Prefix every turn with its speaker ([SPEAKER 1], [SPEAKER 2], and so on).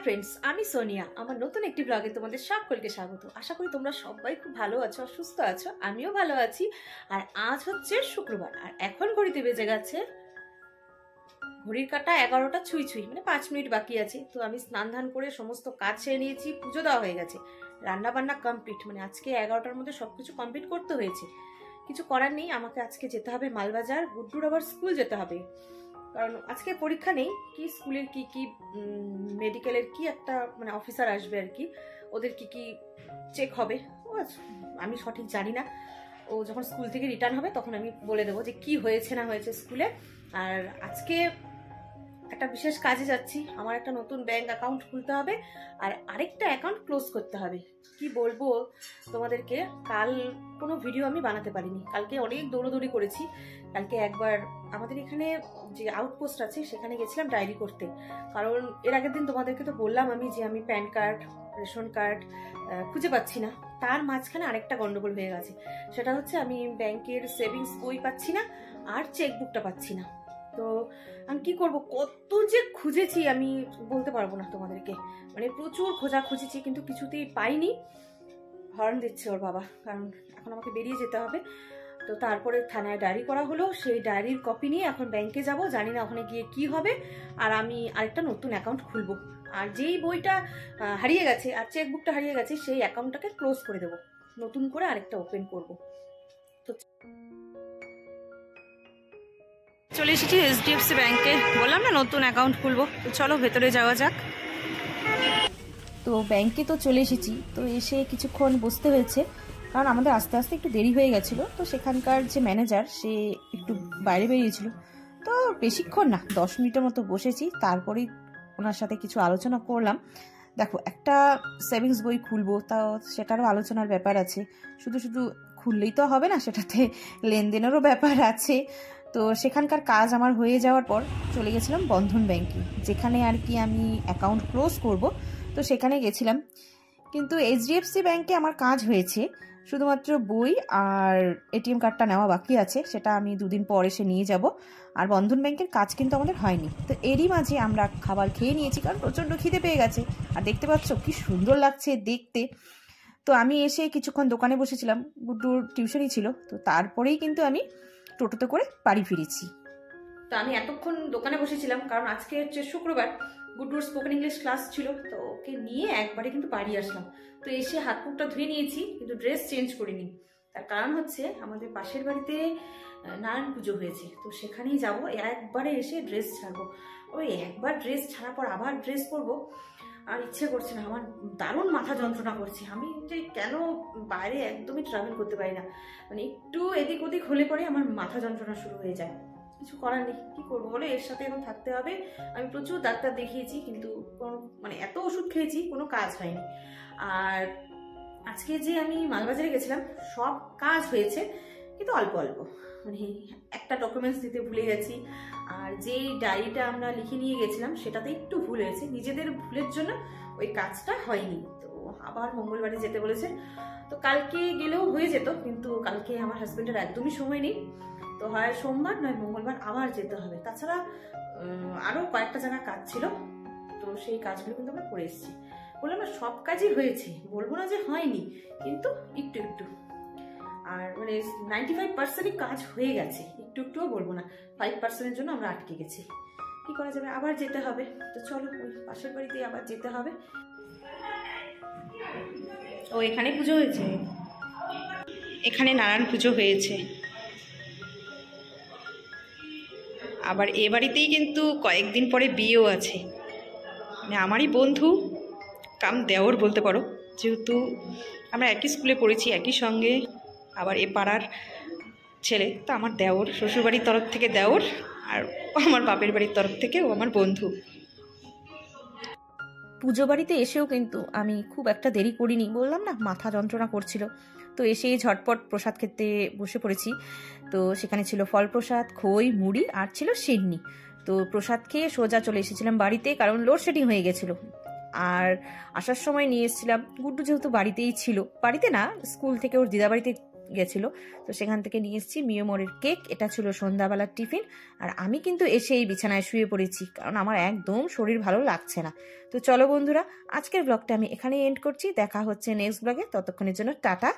[SPEAKER 1] Friends, আমি সোনিয়া। আমার নতুন একটি ব্লগে তোমাদের সকলকে স্বাগত। আশা করি তোমরা সবাই খুব ভালো আছো আর সুস্থ আছো। আমিও ভালো আছি। আর আজ হচ্ছে শুক্রবার, আর এখন ঘড়িতে বেজে গেছে ঘড়ির কাঁটা 11টা ছুঁই ছুঁই, মানে 5 মিনিট বাকি আছে। তো আমি স্নান ধান করে সমস্ত কাজ সেরে নিয়েছি, পুজো দেওয়া হয়ে গেছে, রান্না বান্না কমপ্লিট। মানে আজকে 11টার মধ্যে সবকিছু কমপ্লিট করতে হয়েছে। কিছু করার নেই, আমাকে আজকে যেতে হবে মালবাজার। গুড্ডুর আবার স্কুল যেতে হবে, কারণ আজকে পরীক্ষা নেই। কি স্কুলের কি কি মেডিকেলের কি একটা মানে অফিসার আসবে আর কি, ওদের কি কি চেক হবে আমি সঠিক জানি না। ও যখন স্কুল থেকে রিটার্ন হবে তখন আমি বলে দেবো যে কি হয়েছে না হয়েছে স্কুলে। আর আজকে একটা বিশেষ কাজে যাচ্ছি, আমার একটা নতুন ব্যাংক অ্যাকাউন্ট খুলতে হবে আর আরেকটা অ্যাকাউন্ট ক্লোজ করতে হবে। কি বলবো তোমাদেরকে, কাল কোনো ভিডিও আমি বানাতে পারিনি। কালকে অনেক দৌড়োদৌড়ি করেছি। কালকে একবার আমাদের এখানে যে আউটপোস্ট আছে সেখানে গেছিলাম ডায়েরি করতে, কারণ এর আগের দিন তোমাদেরকে তো বললাম আমি যে আমি প্যান কার্ড, রেশন কার্ড খুঁজে পাচ্ছি না। তার মাঝখানে আরেকটা গন্ডগোল হয়ে গেছে, সেটা হচ্ছে আমি ব্যাংকের সেভিংস বই পাচ্ছি না আর চেকবুকটা পাচ্ছি না। তো আমি কি করব, কত যে খুঁজেছি আমি বলতে পারবো না তোমাদেরকে। মানে প্রচুর খোঁজা খুঁজেছি কিন্তু কিছুতেই পাইনি। হর্ন দিচ্ছে ওর বাবা, কারণ এখন আমাকে বেরিয়ে যেতে হবে। তো তারপরে থানায় ডায়েরি করা হলো, সেই ডায়েরির কপি নিয়ে এখন ব্যাংকে যাব। জানি না ওখানে গিয়ে কি হবে। আর আমি আরেকটা নতুন অ্যাকাউন্ট খুলবো, আর যেই বইটা হারিয়ে গেছে আর চেকবুকটা হারিয়ে গেছে সেই অ্যাকাউন্টটাকে ক্লোজ করে দেবো, নতুন করে আরেকটা ওপেন করব। তো চলে এসেছি এইচডিএফসি ব্যাংকে, বললাম না নতুন অ্যাকাউন্ট খুলবো। তো চলো ভেতরে যাওয়া যাক। তো ব্যাংকে তো চলে এসেছি, তো এসে কিছুক্ষণ বসতে হয়েছে, কারণ আমাদের আস্তে আস্তে একটু দেরি হয়ে গেছিলো। তো সেখানকার যে ম্যানেজার সে একটু বাইরে বেরিয়েছিল, তো বেশিক্ষণ না 10 মিনিটের মতো বসেছি। তারপরেই ওনার সাথে কিছু আলোচনা করলাম। দেখো, একটা সেভিংস বই খুলবো, তাও সেটারও আলোচনার ব্যাপার আছে। শুধু শুধু খুললেই তো হবে না, সেটাতে লেনদেনেরও ব্যাপার আছে। তো সেখানকার কাজ আমার হয়ে যাওয়ার পর চলে গেছিলাম বন্ধন ব্যাংকে, যেখানে আর কি আমি অ্যাকাউন্ট ক্লোজ করব। তো সেখানে গেছিলাম, কিন্তু এইচডিএফসি ব্যাংকে আমার কাজ হয়েছে, শুধুমাত্র বই আর এটিএম কার্ডটা নেওয়া বাকি আছে, সেটা আমি 2 দিন পর এসে নিয়ে যাব। আর বন্ধন ব্যাংকের কাজ কিন্তু আমাদের হয়নি। তো এরই মাঝে আমরা খাবার খেয়ে নিয়েছি, কারণ প্রচণ্ড খিদে পেয়ে গেছে। আর দেখতে পাচ্ছ কি সুন্দর লাগছে দেখতে। তো আমি এসে কিছুক্ষণ দোকানে বসেছিলাম, গুড্ডুর টিউশনই ছিল। তো তারপরেই কিন্তু আমি টোটোতে করে বাড়ি ফিরেছি। তো আমি এতক্ষণ দোকানে বসেছিলাম কারণ আজকে হচ্ছে শুক্রবার, গুড্ডুর স্পোকেন ইংলিশ ক্লাস ছিল। তো ওকে নিয়ে একবারে কিন্তু বাড়ি আসলাম। তো এসে হাত মুখটা ধুয়ে নিয়েছি, কিন্তু ড্রেস চেঞ্জ করিনি। তার কারণ হচ্ছে আমাদের পাশের বাড়িতে নারায়ণ পুজো হয়েছে, তো সেখানেই যাব। একবারে এসে ড্রেস ছাড়বো, ওই একবার ড্রেস ছাড়ার পর আবার ড্রেস পরবো আর ইচ্ছে করছে না। আমার দারুণ মাথা যন্ত্রণা করছে। আমি যে কেন বাইরে একদমই ট্রাভেল করতে পারি না, মানে একটু এদিক ওদিক হলে পরে আমার মাথা যন্ত্রণা শুরু হয়ে যায়। কিছু করার নেই, কি করবো বলে, এর সাথে এখন থাকতে হবে। আমি প্রচুর ডাক্তার দেখিয়েছি, কিন্তু কোনো মানে এত ওষুধ খেয়েছি, কোনো কাজ হয়নি। আর আজকে যে আমি মালবাজারে গেছিলাম, সব কাজ হয়েছে কিন্তু অল্প অল্প। মানে একটা ডকুমেন্টস দিতে ভুলে গেছি, আর যেই ডায়েরিটা আমরা লিখে নিয়ে গেছিলাম সেটাতে একটু ভুল হয়েছে। নিজেদের ভুলের জন্য ওই কাজটা হয়নি। তো আবার মঙ্গলবারে যেতে বলেছে। তো কালকে গেলেও হয়ে যেত, কিন্তু কালকে আমার হাজবেন্ডের একদমই সময় নেই। তো হয় সোমবার নয় মঙ্গলবার আবার যেতে হবে। তাছাড়া আরও কয়েকটা জায়গায় কাজ ছিল, তো সেই কাজগুলো কিন্তু আমরা করে এসেছি। বললাম না সব কাজই হয়েছে, বলবো না যে হয়নি, কিন্তু একটু একটু। আর মানে 95%ই কাজ হয়ে গেছে, একটু একটুও বলবো না। 5%-এর জন্য আমরা আটকে গেছি। কি করা যাবে, আবার যেতে হবে। তো চলো ওই পাশের বাড়িতে আবার যেতে হবে। ও এখানে পুজো হয়েছে, এখানে নারায়ণ পুজো হয়েছে। আবার এ বাড়িতেই কিন্তু কয়েকদিন পরে বিয়েও আছে, মানে আমারই বন্ধু কাম দেওর বলতে পারো, যেহেতু আমরা একই স্কুলে পড়েছি একই সঙ্গে। আবার এ পাড়ার ছেলে, তো আমার দেওর, শ্বশুরবাড়ির তরফ থেকে দেওর, আর আমার বাপের বাড়ির তরফ থেকে ও আমার বন্ধু। পুজো বাড়িতে এসেও কিন্তু আমি খুব একটা দেরি করিনি, বললাম না মাথা যন্ত্রণা করছিল। তো এসেই ঝটপট প্রসাদ খেতে বসে পড়েছি। তো সেখানে ছিল ফল প্রসাদ, খই, মুড়ি আর ছিল সিন্নি। তো প্রসাদ খেয়ে সোজা চলে এসেছিলাম বাড়িতে, কারণ লোডশেডিং হয়ে গেছিলো। আর আসার সময় নিয়ে এসেছিলাম, গুড্ডু যেহেতু বাড়িতেই ছিল, বাড়িতে না স্কুল থেকে ওর দিদা বাড়িতে গেছিলো, তো সেখান থেকে নিয়ে এসেছি মিয়োমরের কেক। এটা ছিল সন্ধ্যাবেলার টিফিন। আর আমি কিন্তু এসে এই বিছানায় শুয়ে পড়েছি, কারণ আমার একদম শরীর ভালো লাগছে না। তো চলো বন্ধুরা, আজকের ব্লগটা আমি এখানেই এন্ড করছি। দেখা হচ্ছে নেক্সট ব্লগে, ততক্ষণের জন্য টাটা।